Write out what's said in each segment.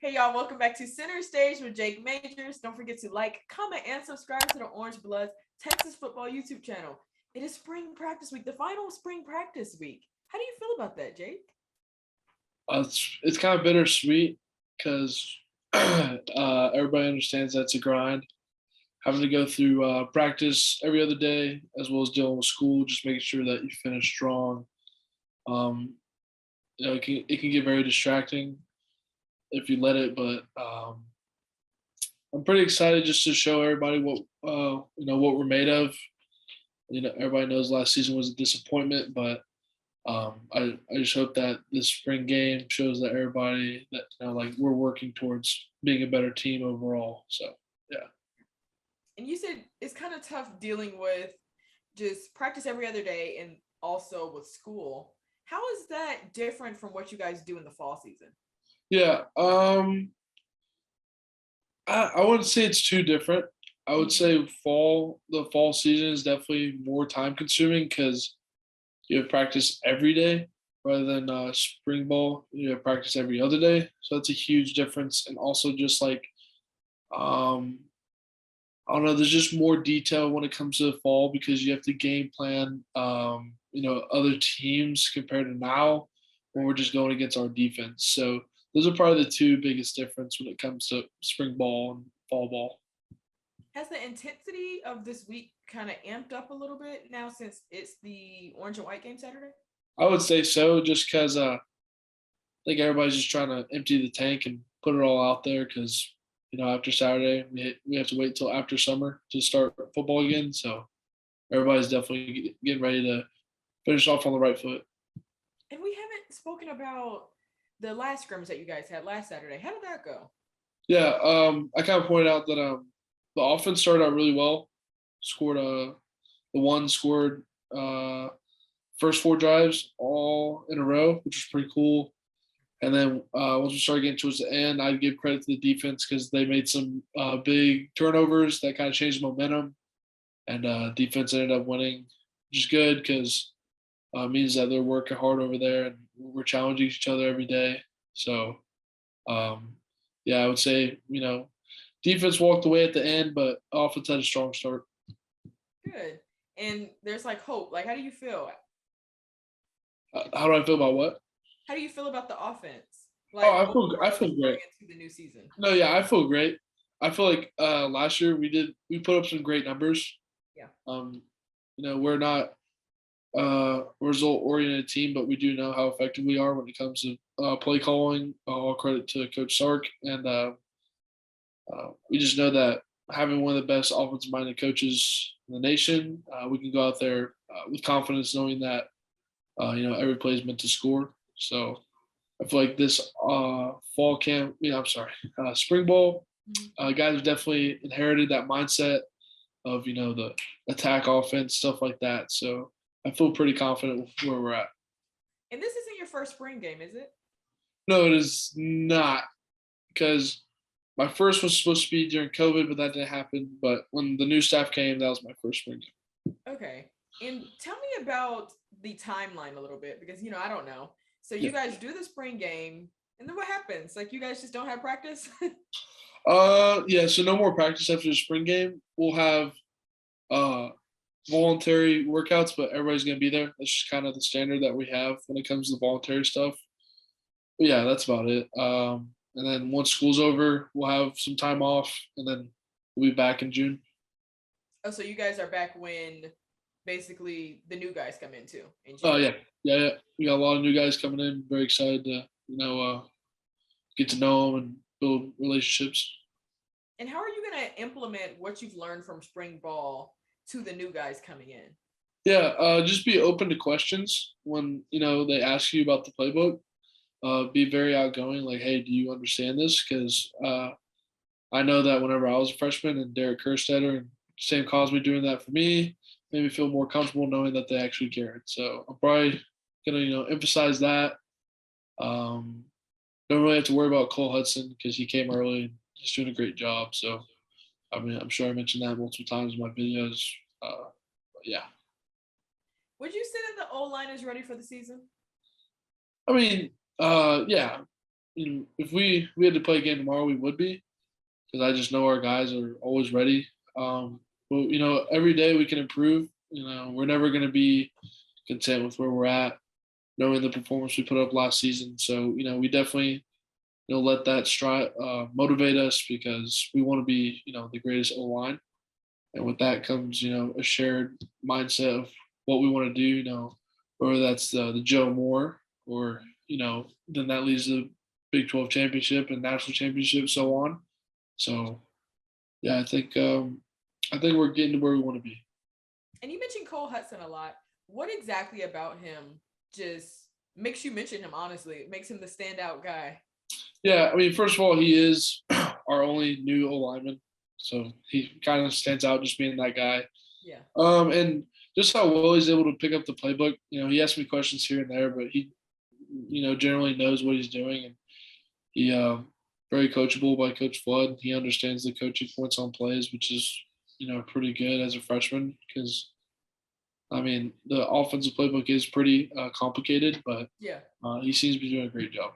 Hey y'all, welcome back to Center Stage with Jake Majors. Don't forget to like, comment, and subscribe to the Orange Bloods Texas football YouTube channel. It is spring practice week, the final spring practice week. How do you feel about that, Jake? It's kind of bittersweet because everybody understands that's a grind. Having to go through practice every other day, as well as dealing with school, just making sure that you finish strong. Um, it can get very distracting if you let it, but I'm pretty excited just to show everybody what we're made of. Everybody knows last season was a disappointment, but I just hope that this spring game shows that everybody that like we're working towards being a better team overall. So yeah. And you said it's kind of tough dealing with just practice every other day and also with school. How is that different from what you guys do in the fall season? Yeah. I wouldn't say it's too different. I would say the fall season is definitely more time consuming because you have practice every day rather than spring ball. You have practice every other day, so that's a huge difference. And also just like um, I don't know, there's just more detail when it comes to the fall because you have to game plan. Other teams compared to now when we're just going against our defense. So those are probably the two biggest difference when it comes to spring ball and fall ball. Has the intensity of this week kind of amped up a little bit now since it's the orange and white game Saturday? I would say so, just because I think everybody's just trying to empty the tank and put it all out there. Because after Saturday, we have to wait till after summer to start football again. So everybody's definitely getting ready to finish off on the right foot. And we haven't spoken about the last scrimmage that you guys had last Saturday. How did that go? Yeah, I kind of pointed out that the offense started out really well. Scored the one scored first four drives all in a row, which was pretty cool. And then once we started getting towards the end, I'd give credit to the defense because they made some big turnovers that kind of changed momentum, and defense ended up winning, which is good because it means that they're working hard over there and we're challenging each other every day. So, yeah, I would say defense walked away at the end, but offense had a strong start. Good. And there's like hope. Like, how do you feel? How do I feel about what? How do you feel about the offense? Oh, Like I feel going great. into the new season. No, yeah, I feel great. I feel like last year we put up some great numbers. Yeah. We're not result oriented team, but we do know how effective we are when it comes to play calling. All credit to Coach Sark, and we just know that having one of the best offensive minded coaches in the nation, we can go out there with confidence, knowing that every play is meant to score. So I feel like this fall camp, spring ball, guys have definitely inherited that mindset of the attack offense, stuff like that. So I feel pretty confident with where we're at. And this isn't your first spring game, is it? No, it is not, because my first was supposed to be during COVID, but that didn't happen. But when the new staff came, that was my first spring game. Okay. And tell me about the timeline a little bit because I don't know. So you Yeah. guys do the spring game, and then what happens? Like you guys just don't have practice? Yeah. So no more practice after the spring game. We'll have uh voluntary workouts, but everybody's gonna be there. That's just kind of the standard that we have when it comes to voluntary stuff. But yeah, that's about it. And then once school's over, we'll have some time off, and then we'll be back in June. Oh, so you guys are back when basically the new guys come in too in Oh June. yeah. We got a lot of new guys coming in. Very excited to get to know them and build relationships. And how are you going to implement what you've learned from spring ball to the new guys coming in? Yeah, just be open to questions when they ask you about the playbook. Be very outgoing. Like, hey, do you understand this? Because I know that whenever I was a freshman and Derek Kerstetter and Sam Cosby doing that for me, made me feel more comfortable knowing that they actually cared. So I'm probably gonna emphasize that. Um, don't really have to worry about Cole Hutson because he came early and he's doing a great job. So I mean, I'm sure I mentioned that multiple times in my videos. Yeah. Would you say that the O line is ready for the season? I mean, yeah. if we had to play a game tomorrow, we would be, because I just know our guys are always ready. But every day we can improve. We're never going to be content with where we're at, knowing the performance we put up last season. So we definitely let that motivate us, because we want to be the greatest O line, and with that comes a shared mindset of what we want to do. Whether that's the Joe Moore, or then that leads to the Big 12 championship and national championship, so on. So yeah, I think we're getting to where we want to be. And you mentioned Cole Hutson a lot. What exactly about him just makes you mention him? Honestly, it makes him the standout guy. Yeah, I mean, first of all, he is our only new O lineman, so he kind of stands out just being that guy. Yeah. And just how well he's able to pick up the playbook. He asks me questions here and there, but he, generally knows what he's doing, and he very coachable by Coach Flood. He understands the coaching points on plays, which is pretty good as a freshman, because I mean the offensive playbook is pretty complicated, but yeah, he seems to be doing a great job.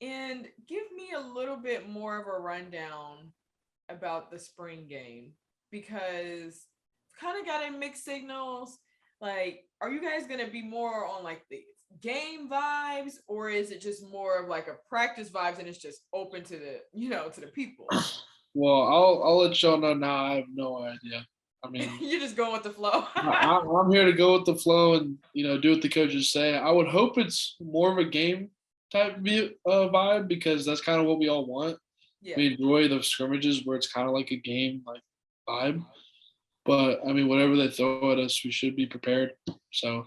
And give me a little bit more of a rundown about the spring game, because kind of got in mixed signals. Like, are you guys gonna be more on like the game vibes, or is it just more of like a practice vibes and it's just open to to the people? Well, I'll let y'all know now. I have no idea. I mean, You just going with the flow. I'm here to go with the flow and do what the coaches say. I would hope it's more of a game type vibe, because that's kind of what we all want. Yeah. We enjoy the scrimmages where it's kind of like a game like vibe. But I mean, whatever they throw at us, we should be prepared. So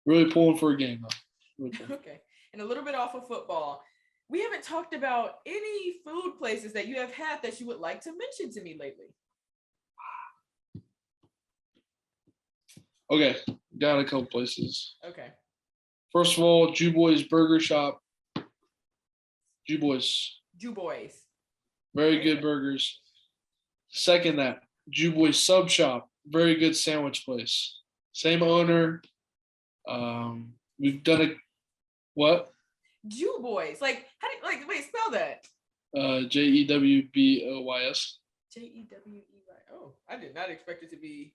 really pulling for a game though. Really Okay. And a little bit off of football. We haven't talked about any food places that you have had that you would like to mention to me lately. Okay, got a couple places. Okay. First of all, Jew Boys Burger Shop. Jew Boys. Very good burgers. Second, that Jew Boys Sub Shop. Very good sandwich place. Same owner. We've done a what? Jew Boys. Like, how do you, like, wait, spell that. Jewboys. Jewey. Oh, I did not expect it to be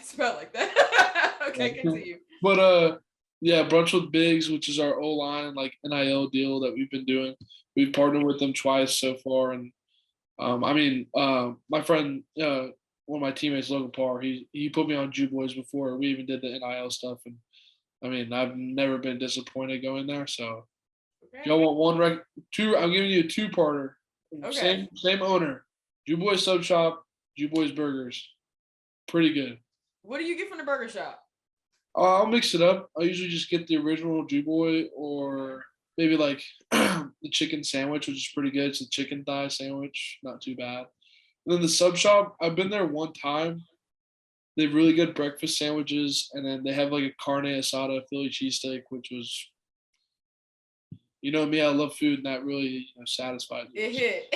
spelled like that. Okay, continue. But yeah, Brunch with Biggs, which is our O line like NIL deal that we've been doing. We've partnered with them twice so far, and my friend, one of my teammates, Logan Parr, he put me on Jew Boys before we even did the NIL stuff, and I mean I've never been disappointed going there. So if y'all want two, I'm giving you a two-parter. Okay. Same owner, Jew Boys Sub Shop, Jew Boys Burgers, pretty good. What do you get from the burger shop? I'll mix it up. I usually just get the original Jew Boy, or maybe like the chicken sandwich, which is pretty good. It's a chicken thigh sandwich, not too bad. And then the sub shop, I've been there one time. They have really good breakfast sandwiches, and then they have like a carne asada Philly cheesesteak, which was, me, I love food, and that really satisfied me. It hit.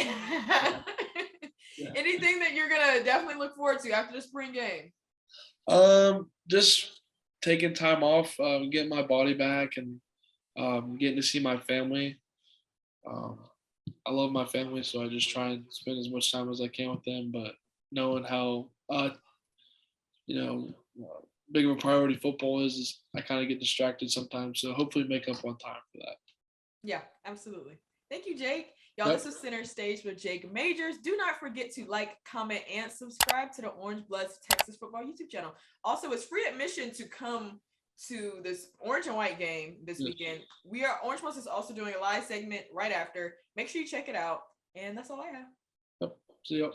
Yeah. Anything that you're gonna definitely look forward to after the spring game? Just taking time off, getting my body back, and getting to see my family. I love my family, so I just try and spend as much time as I can with them. But knowing how big of a priority football is I kind of get distracted sometimes. So hopefully make up on time for that. Yeah, absolutely. Thank you, Jake. Y'all, This was Center Stage with Jake Majors. Do not forget to like, comment, and subscribe to the Orange Bloods Texas Football YouTube channel. Also, it's free admission to come to this orange and white game this weekend. Orange Bloods is also doing a live segment right after. Make sure you check it out. And that's all I have. Yep. See you.